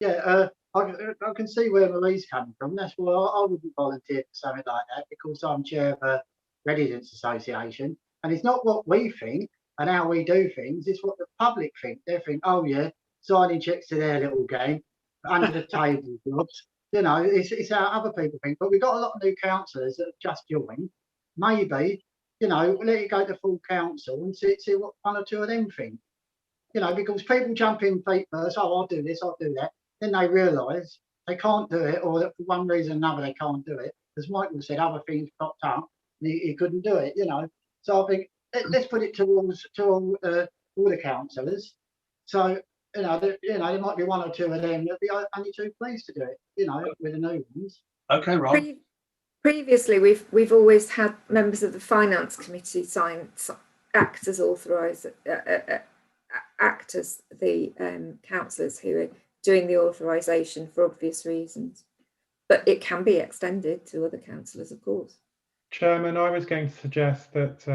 Yeah, I can see where Marie's coming from. That's why I wouldn't volunteer for something like that, because I'm chair of a residents association, and it's not what we think and how we do things, it's what the public think. They think, oh yeah, signing checks to their little game, under the table jobs. You know, it's how other people think. But we've got a lot of new councillors that have just joined. Maybe, you know, let it go to full council and see what 1 or 2 of them think. You know, because people jump in feet first, oh, I'll do this, I'll do that. Then they realise they can't do it, or that for one reason or another they can't do it. As Michael said, other things popped up, and he couldn't do it, you know. So I think let's put it to all the councillors. So, you know, there might be 1 or 2 of them that'd be only too pleased to do it, you know, with the new ones. Okay, Ron. Previously, we've always had members of the finance committee act as authorised, act as the councillors who are doing the authorisation for obvious reasons. But it can be extended to other councillors, of course. Chairman, I was going to suggest that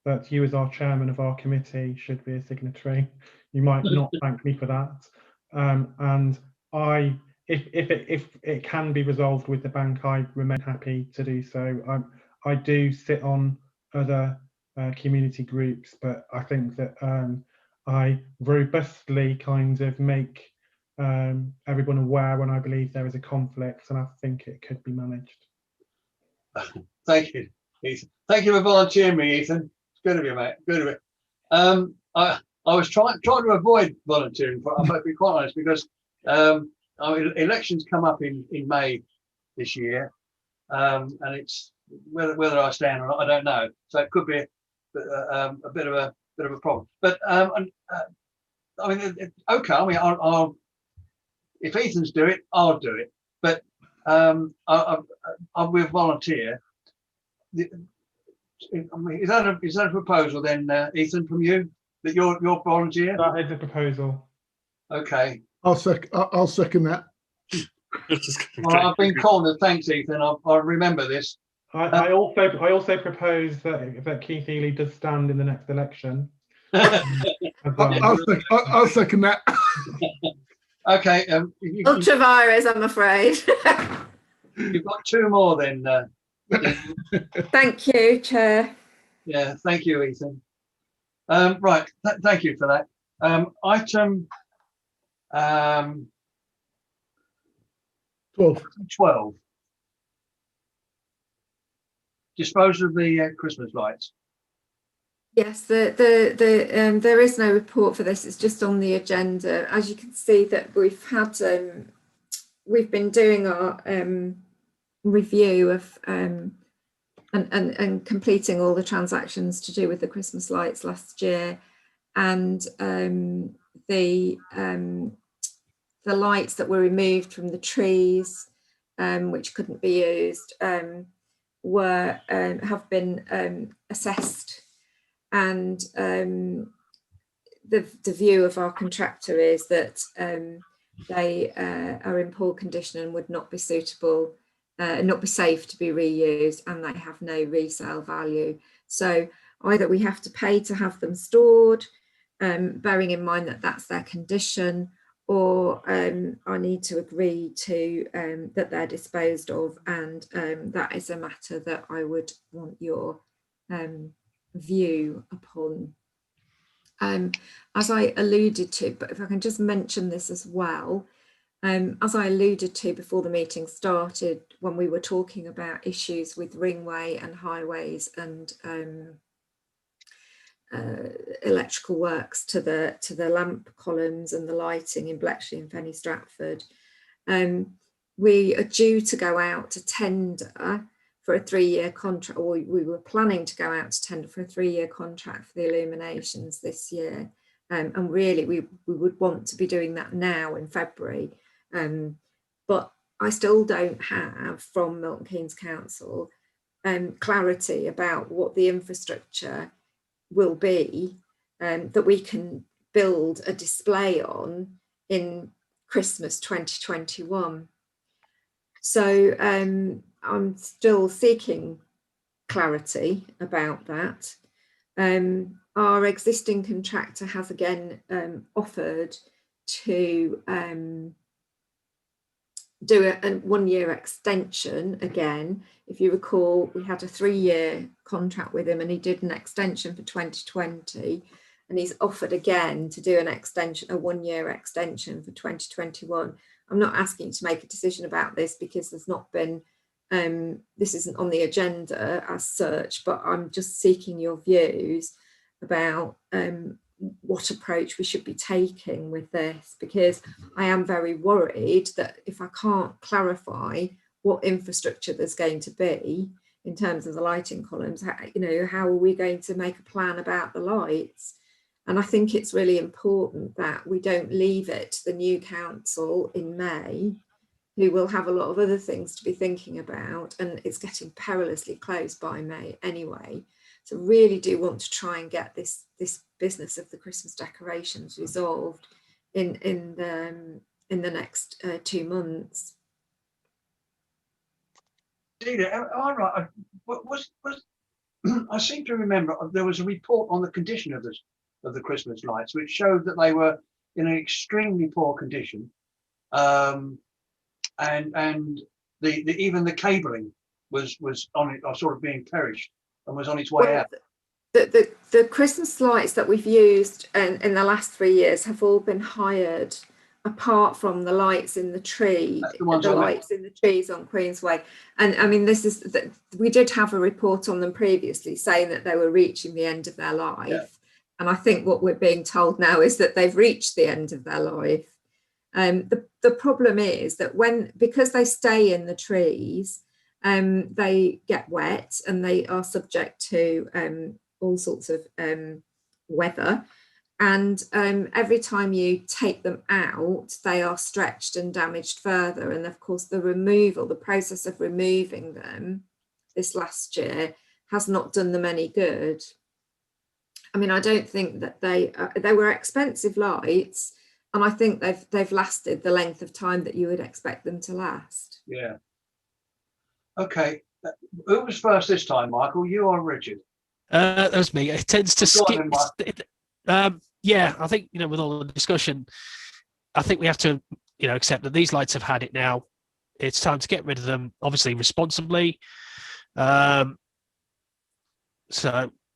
that you, as our chairman of our committee, should be a signatory. You might not thank me for that. And if it can be resolved with the bank, I remain happy to do so. I do sit on other community groups, but I think that I robustly kind of make everyone aware when I believe there is a conflict, and I think it could be managed. Thank you, Ethan. Thank you for volunteering me, Ethan. It's good of you, mate. Good of you. I was trying to avoid volunteering, but I might be quite honest, because elections come up in May this year, and it's whether I stand or not, I don't know. So it could be a bit of a problem. But I mean, okay. I mean, I'll if Ethan's do it, I'll do it. But I will volunteer. I mean, is that a proposal then, Ethan, from you, that you're volunteer? That is a proposal. Okay. I'll second that. Well, I've been cornered. Thanks, Ethan. I'll remember this. I also propose that Keith Ely does stand in the next election. I'll second that. Okay. Ultra virus, I'm afraid. You've got 2 more then. Thank you, Chair. Yeah, thank you, Ethan. Right, thank you for that. Item 12. Disposal of the Christmas lights. Yes, there is no report for this. It's just on the agenda. As you can see, that we've been doing our review of and completing all the transactions to do with the Christmas lights last year, and the lights that were removed from the trees, which couldn't be used, have been assessed. And the view of our contractor is that they are in poor condition and would not be suitable, not be safe to be reused, and they have no resale value. So either we have to pay to have them stored, bearing in mind that that's their condition, or I need to agree to that they're disposed of, and that is a matter that I would want your view upon. As I alluded to, but if I can just mention this as well, as I alluded to before the meeting started, when we were talking about issues with ringway and highways and electrical works to the lamp columns and the lighting in Bletchley and Fenny Stratford, we are due to go out to tender for a 3-year contract, or we were planning to go out to tender for a 3-year contract for the illuminations this year. And really we would want to be doing that now in February. But I still don't have from Milton Keynes Council clarity about what the infrastructure will be that we can build a display on in Christmas 2021. So I'm still seeking clarity about that. Our existing contractor has again offered to do a 1-year extension again. If you recall, we had a 3-year contract with him and he did an extension for 2020, and he's offered again to do an extension, a 1-year extension for 2021. I'm not asking you to make a decision about this because there's not been, this isn't on the agenda as such, but I'm just seeking your views about what approach we should be taking with this, because I am very worried that if I can't clarify what infrastructure there's going to be in terms of the lighting columns, how are we going to make a plan about the lights? And I think it's really important that we don't leave it to the new council in May, who will have a lot of other things to be thinking about, and it's getting perilously close by May anyway. So really do want to try and get this business of the Christmas decorations resolved in the next 2 months. Delia, all right. I seem to remember there was a report on the condition of the Christmas lights, which showed that they were in an extremely poor condition, and even the cabling was on it, or sort of being perished, and was on its way out. The Christmas lights that we've used in the last 3 years have all been hired, apart from the lights in the tree, the lights in the trees on Queensway. And I mean, we did have a report on them previously saying that they were reaching the end of their life. Yeah. And I think what we're being told now is that they've reached the end of their life. The problem is that because they stay in the trees, they get wet and they are subject to all sorts of weather. And every time you take them out, they are stretched and damaged further. And of course, the process of removing them this last year has not done them any good. I mean, I don't think that they were expensive lights, and I think they've lasted the length of time that you would expect them to last. Yeah. Okay. Who was first this time, Michael? You or Richard? That was me. It tends to skip. Yeah, I think, with all the discussion, I think we have to, accept that these lights have had it now. It's time to get rid of them, obviously responsibly. So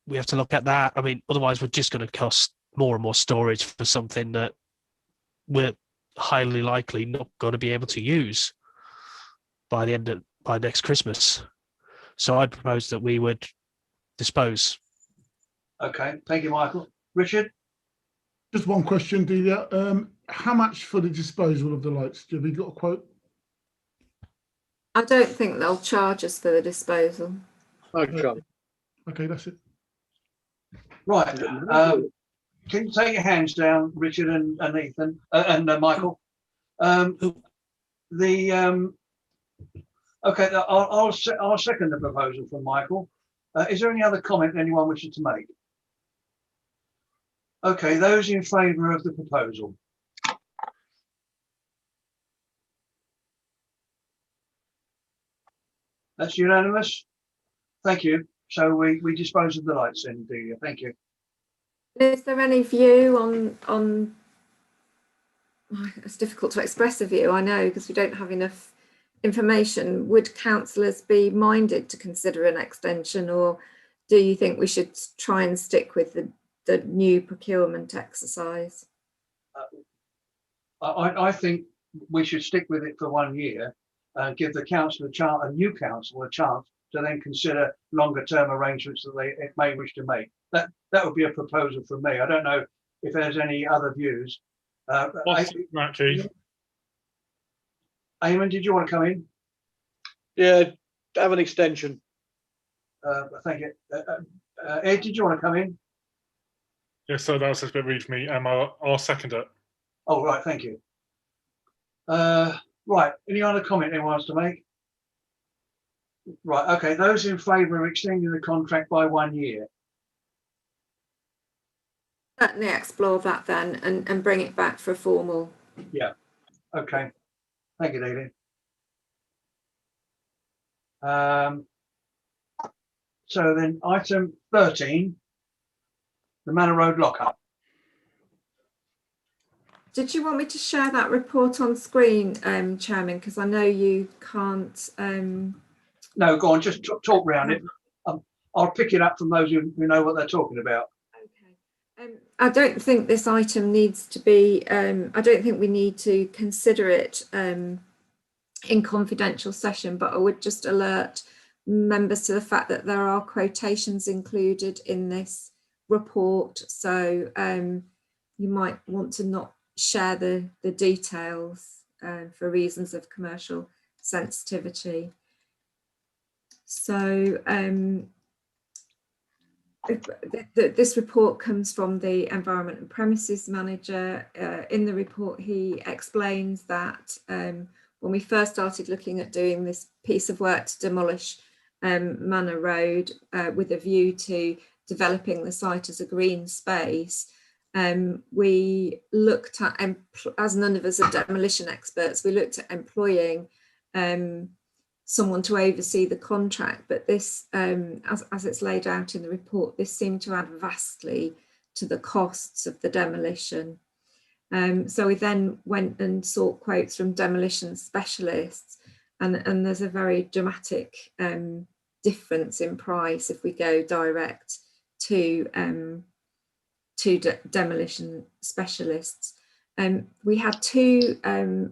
we have to look at that. I mean, otherwise we're just going to cost more and more storage for something that we're highly likely not going to be able to use by next Christmas. So I propose that we would dispose. Okay, thank you, Michael. Richard? Just one question, Delia. How much for the disposal of the lights? Have you got a quote? I don't think they'll charge us for the disposal. Okay. Okay, that's it. Right. Can you take your hands down, Richard and Ethan and Michael? Okay, I'll second the proposal from Michael. Is there any other comment anyone wishes to make? Okay, those in favour of the proposal. That's unanimous. Thank you. So we dispose of the lights then, Delia. Thank you. Is there any view on it's difficult to express a view, I know, because we don't have enough information. Would councillors be minded to consider an extension, or do you think we should try and stick with the new procurement exercise? I think we should stick with it for 1 year and give the council a new council a chance to then consider longer term arrangements that they may wish to make. That would be a proposal from me. I don't know if there's any other views. Keith? Eamon, did you want to come in? Yeah, have an extension. Thank you. Ed, did you want to come in? Yes, so that was a bit rude for me. I'll second it. Oh, right, thank you. Right, any other comment anyone wants to make? Right, okay, those in favour of extending the contract by 1 year? Certainly explore that then and bring it back for a formal. Yeah, okay. Thank you, David. So then item 13, the Manor Road lockup. Did you want me to share that report on screen, Chairman? Because I know you can't. No, go on, just talk around it. I'll pick it up from those who know what they're talking about. Okay. I don't think this item needs to be, I don't think we need to consider it in confidential session, but I would just alert members to the fact that there are quotations included in this report. So you might want to not share the details for reasons of commercial sensitivity. So this report comes from the Environment and Premises Manager. In the report, he explains that when we first started looking at doing this piece of work to demolish Manor Road with a view to developing the site as a green space, we looked at, as none of us are demolition experts, we looked at employing someone to oversee the contract, but this, as it's laid out in the report, this seemed to add vastly to the costs of the demolition. So we then went and sought quotes from demolition specialists, and there's a very dramatic difference in price if we go direct to demolition specialists. We had two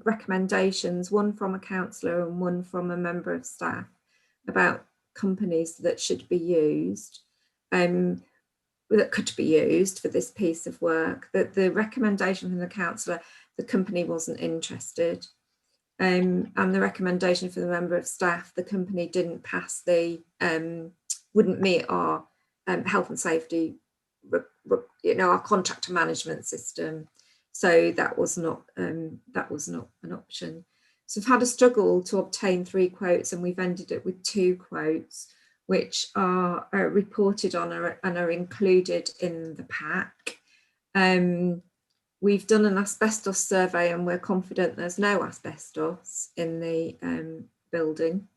recommendations, one from a councillor and one from a member of staff, about companies that should be used, that could be used for this piece of work. That the recommendation from the councillor, the company wasn't interested, and the recommendation for the member of staff, the company didn't pass the, wouldn't meet our health and safety, our contractor management system. So that was not an option. So we've had a struggle to obtain 3 quotes, and we've ended up with 2 quotes, which are reported on and are included in the pack. We've done an asbestos survey, and we're confident there's no asbestos in the building.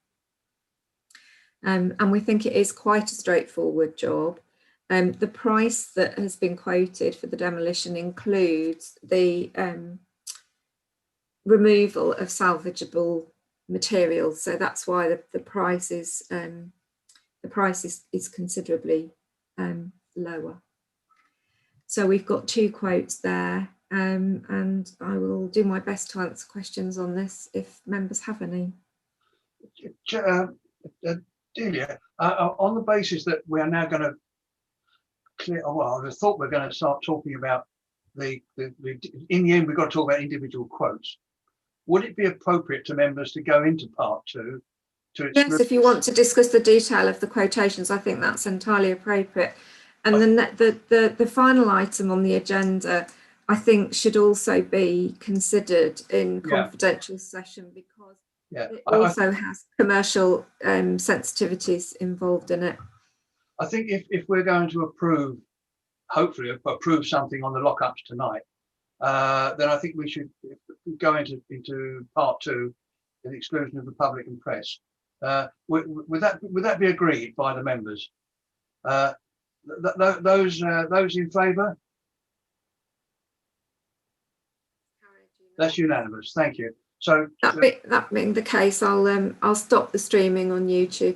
And we think it is quite a straightforward job. The price that has been quoted for the demolition includes the removal of salvageable materials, so that's why the price is considerably lower. So we've got 2 quotes there, and I will do my best to answer questions on this if members have any. Delia, on the basis that we are now going to clear. Well, I thought we're going to start talking about in the end, we've got to talk about individual quotes. Would it be appropriate to members to go into part 2 to explain? Yes, if you want to discuss the detail of the quotations, I think that's entirely appropriate. And then the final item on the agenda, I think, should also be considered in confidential session, because it also has commercial sensitivities involved in it. I think if we're going to approve, hopefully approve something on the lockups tonight, then I think we should go into part 2, the exclusion of the public and press. Would that be agreed by the members? Those in favour? That's unanimous. Thank you. So that being the case, I'll stop the streaming on YouTube.